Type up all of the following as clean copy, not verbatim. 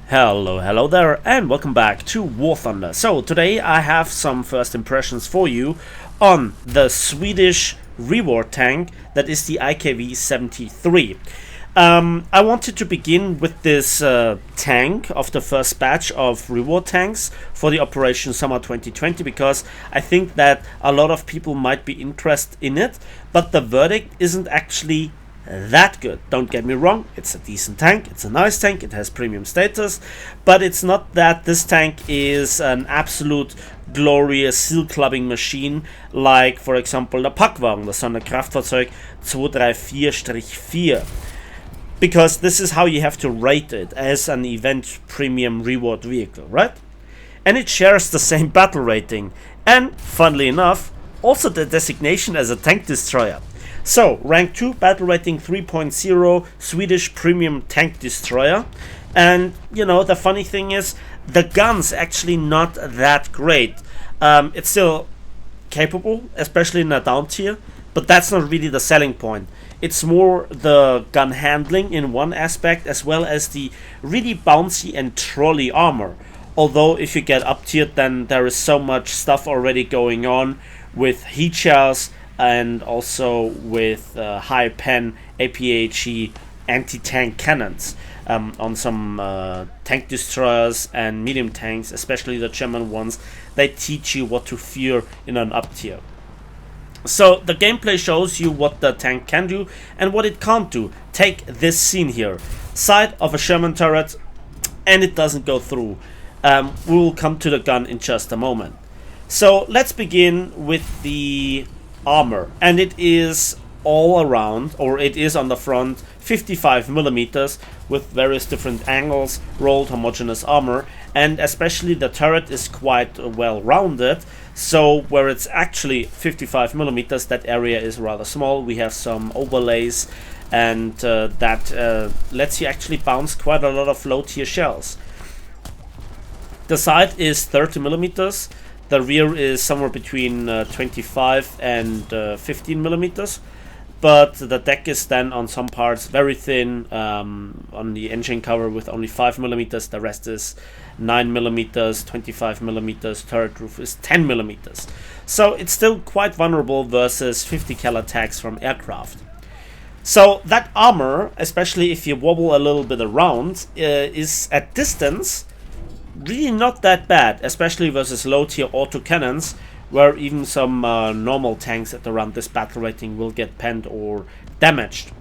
Hello there, and welcome back to War Thunder. So today I have some first impressions for you on the Swedish reward tank that is the IKV 73. I wanted to begin with this tank of the first batch of reward tanks for the Operation Summer 2020 because I think that a lot of people might be interested in it, but the verdict isn't actually that good. Don't get me wrong, it's a decent tank, it's a nice tank, it has premium status, but it's not that this tank is an absolute glorious seal clubbing machine like, for example, the Packwagen, the Sonderkraftfahrzeug 234-4, because this is how you have to rate it as an event premium reward vehicle, right? And it shares the same battle rating and, funnily enough, also the designation as a tank destroyer. So, rank 2, battle rating 3.0, Swedish premium tank destroyer. And, you know, the funny thing is, the gun's actually not that great. It's still capable, especially in a down tier, but that's not really the selling point. It's more the gun handling in one aspect, as well as the really bouncy and trolley armor. Although, if you get up tiered, then there is so much stuff already going on with heat shells, and also with high pen APHE anti-tank cannons on some tank destroyers and medium tanks, especially the German ones. They teach you what to fear in an up tier. So the gameplay shows you what the tank can do and what it can't do. Take this scene here, side of a Sherman turret, and it doesn't go through. We will come to the gun in just a moment. So let's begin with the armor, and it is all around, or it is on the front 55 millimeters with various different angles, rolled homogeneous armor, and especially the turret is quite well rounded. So where it's actually 55 millimeters, that area is rather small. We have some overlays, and that lets you actually bounce quite a lot of low tier shells. The side is 30 millimeters. The rear is somewhere between 25 and 15 millimeters, but the deck is then on some parts very thin, on the engine cover with only 5 millimeters, the rest is 9 millimeters, 25 millimeters, turret roof is 10 millimeters. So it's still quite vulnerable versus 50 cal attacks from aircraft. So that armor, especially if you wobble a little bit around, is at distance really not that bad, especially versus low tier auto cannons, where even some normal tanks at around this battle rating will get penned or damaged.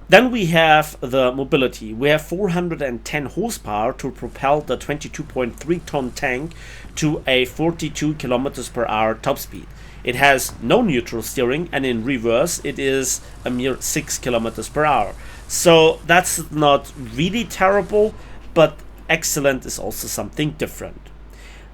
Then we have the mobility. We have 410 horsepower to propel the 22.3 ton tank to a 42 kilometers per hour top speed. It has no neutral steering, and in reverse it is a mere 6 kilometers per hour. So that's not really terrible, but excellent is also something different.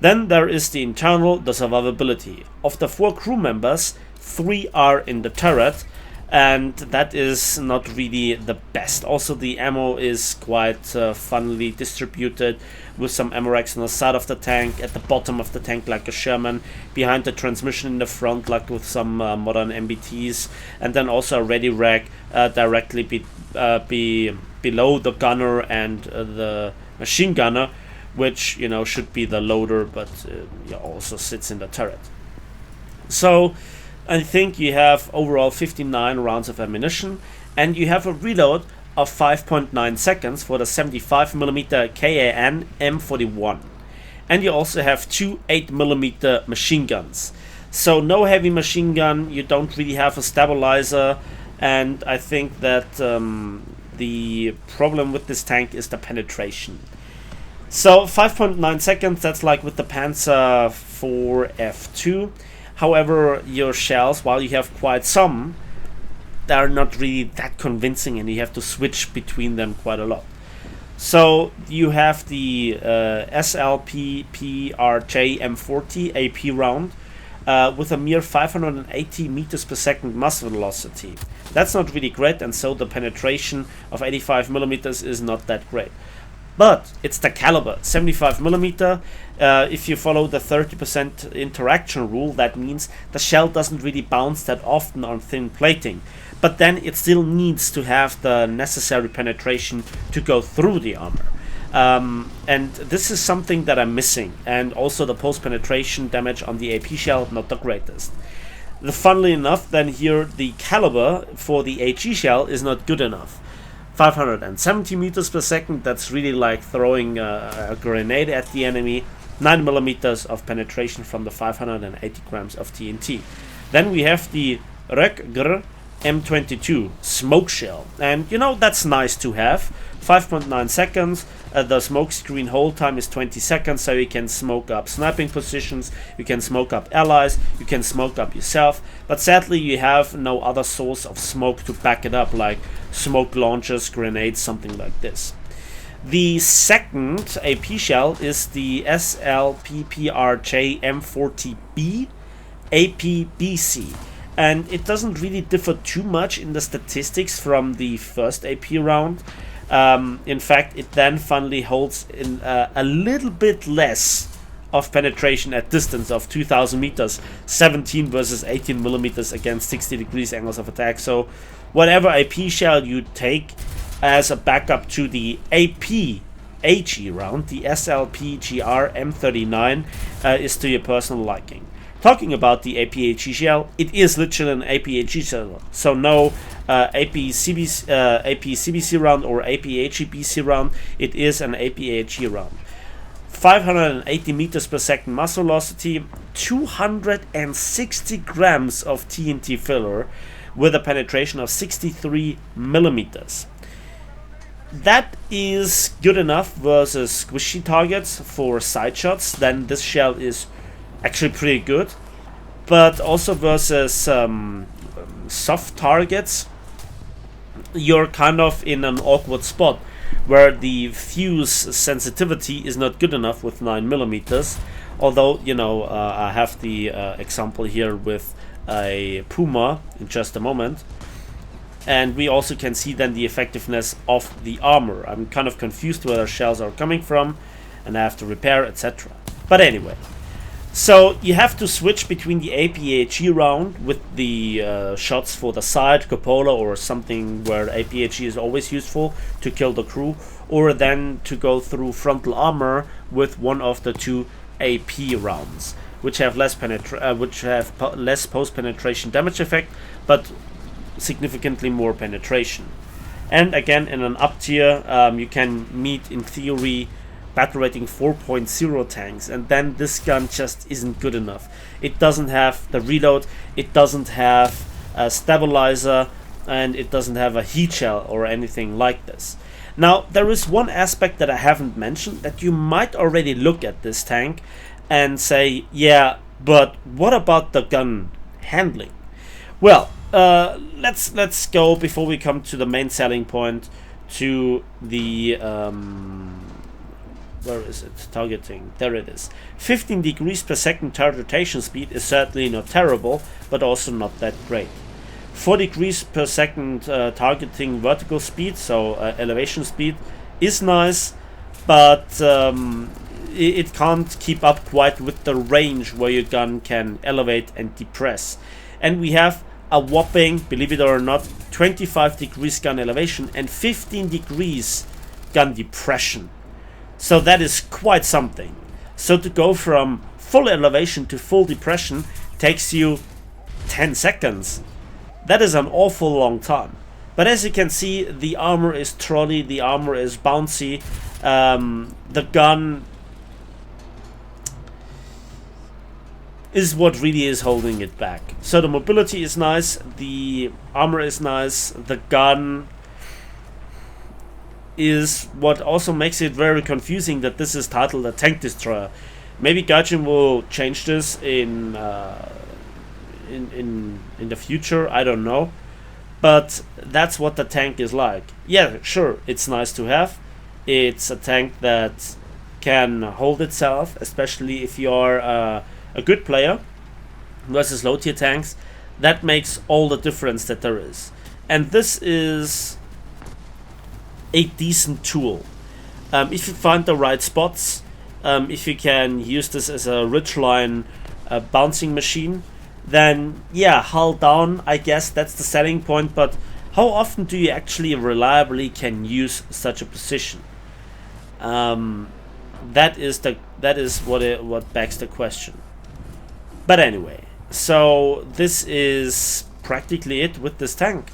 Then there is the internal, the survivability. Of the 4 crew members, 3 are in the turret, and that is not really the best. Also, the ammo is quite funnily distributed, with some ammo racks on the side of the tank, at the bottom of the tank like a Sherman, behind the transmission in the front like with some modern MBTs, and then also a ready rack directly below the gunner and the machine gunner, which, you know, should be the loader, but also sits in the turret. So I think you have overall 59 rounds of ammunition, and you have a reload of 5.9 seconds for the 75mm KAN M41, and you also have 2 8mm machine guns. So no heavy machine gun, you don't really have a stabilizer, and I think that the problem with this tank is the penetration. So 5.9 seconds, that's like with the Panzer IV F2. However, your shells, while you have quite some, they are not really that convincing, and you have to switch between them quite a lot. So you have the SLPPRJ M40 AP round with a mere 580 meters per second muzzle velocity. That's not really great, and so the penetration of 85 millimeters is not that great. But it's the caliber, 75mm. If you follow the 30% interaction rule, that means the shell doesn't really bounce that often on thin plating. But then it still needs to have the necessary penetration to go through the armor. And this is something that I'm missing. And also the post-penetration damage on the AP shell, not the greatest. Funnily enough, then here the caliber for the HE shell is not good enough. 570 meters per second, that's really like throwing a grenade at the enemy. 9 millimeters of penetration from the 580 grams of TNT. Then we have the Reg M22 Smoke Shell, and you know, that's nice to have. 5.9 seconds, the smoke screen hold time is 20 seconds, so you can smoke up sniping positions, you can smoke up allies, you can smoke up yourself, but sadly you have no other source of smoke to back it up, like smoke launchers, grenades, something like this. The second AP shell is the SLPPRJ M40B APBC, and it doesn't really differ too much in the statistics from the first AP round. In fact, it then funnily holds in a little bit less of penetration at distance of 2000 meters, 17 versus 18 millimeters against 60 degrees angles of attack. So whatever AP shell you take as a backup to the AP HE round, the SLPGR M39 is to your personal liking. Talking about the APHE shell, it is literally an APHE shell, so no APCBC round or APHEBC round, it is an APHE round. 580 meters per second mass velocity, 260 grams of TNT filler with a penetration of 63 millimeters. That is good enough versus squishy targets for side shots. Then this shell is actually pretty good, but also versus soft targets, you're kind of in an awkward spot where the fuse sensitivity is not good enough with 9 millimeters. Although, you know, I have the example here with a Puma in just a moment. And we also can see then the effectiveness of the armor. I'm kind of confused where the shells are coming from, and I have to repair, etc. But anyway, so you have to switch between the APHE round with the shots for the side, cupola, or something where APHE is always useful to kill the crew, or then to go through frontal armor with one of the two AP rounds, which have less post penetration damage effect, but significantly more penetration. And again, in an up tier, you can meet in theory battle rating 4.0 tanks, and then this gun just isn't good enough. It doesn't have the reload, it doesn't have a stabilizer, and it doesn't have a heat shell or anything like this. Now, there is one aspect that I haven't mentioned that you might already look at this tank and say, yeah, but what about the gun handling? Well, let's go, before we come to the main selling point, to the where is it? Targeting. There it is. 15 degrees per second turret rotation speed is certainly not terrible, but also not that great. 4 degrees per second targeting vertical speed, so elevation speed, is nice, but it can't keep up quite with the range where your gun can elevate and depress. And we have a whopping, believe it or not, 25 degrees gun elevation and 15 degrees gun depression. So that is quite something. So to go from full elevation to full depression takes you 10 seconds. That is an awful long time. But as you can see, the armor is trolley, the armor is bouncy, the gun is what really is holding it back. So the mobility is nice, the armor is nice, the gun is what also makes it very confusing that this is titled a tank destroyer. Maybe Gaijin will change this in the future, I don't know. But that's what the tank is like. Yeah, sure, it's nice to have. It's a tank that can hold itself, especially if you are a good player versus low tier tanks. That makes all the difference that there is. And this is a decent tool. If you find the right spots, if you can use this as a ridgeline bouncing machine, then yeah, hull down, I guess that's the selling point. But how often do you actually reliably can use such a position? That is what begs the question. But anyway, so this is practically it with this tank.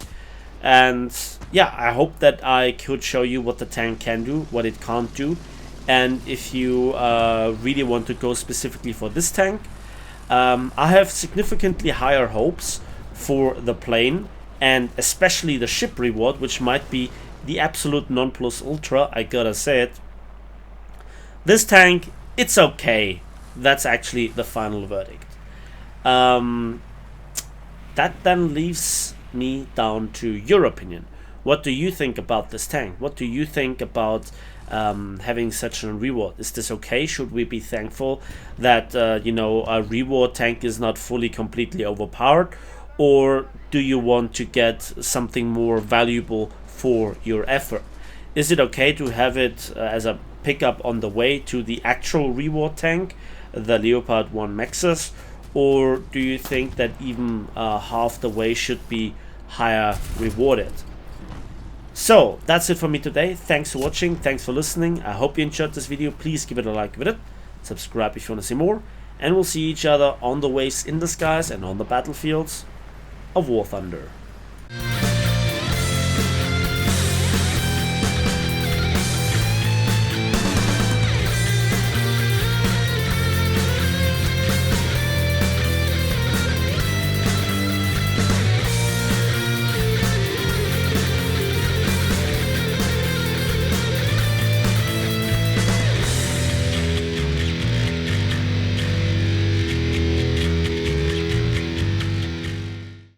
And yeah, I hope that I could show you what the tank can do, what it can't do. And if you really want to go specifically for this tank, I have significantly higher hopes for the plane, and especially the ship reward, which might be the absolute non-plus-ultra, I gotta say it. This tank, it's okay. That's actually the final verdict. That then leaves me down to your opinion. What do you think about this tank? What do you think about having such a reward? Is this okay? Should we be thankful that a reward tank is not fully completely overpowered, or do you want to get something more valuable for your effort? Is it okay to have it as a pickup on the way to the actual reward tank, the Leopard 1 Maxus, or do you think that even half the way should be higher rewarded? So that's it for me today. Thanks for watching, thanks for listening. I hope you enjoyed this video. Please give it a like with it, subscribe if you want to see more, and we'll see each other on the waves in the skies and on the battlefields of War Thunder.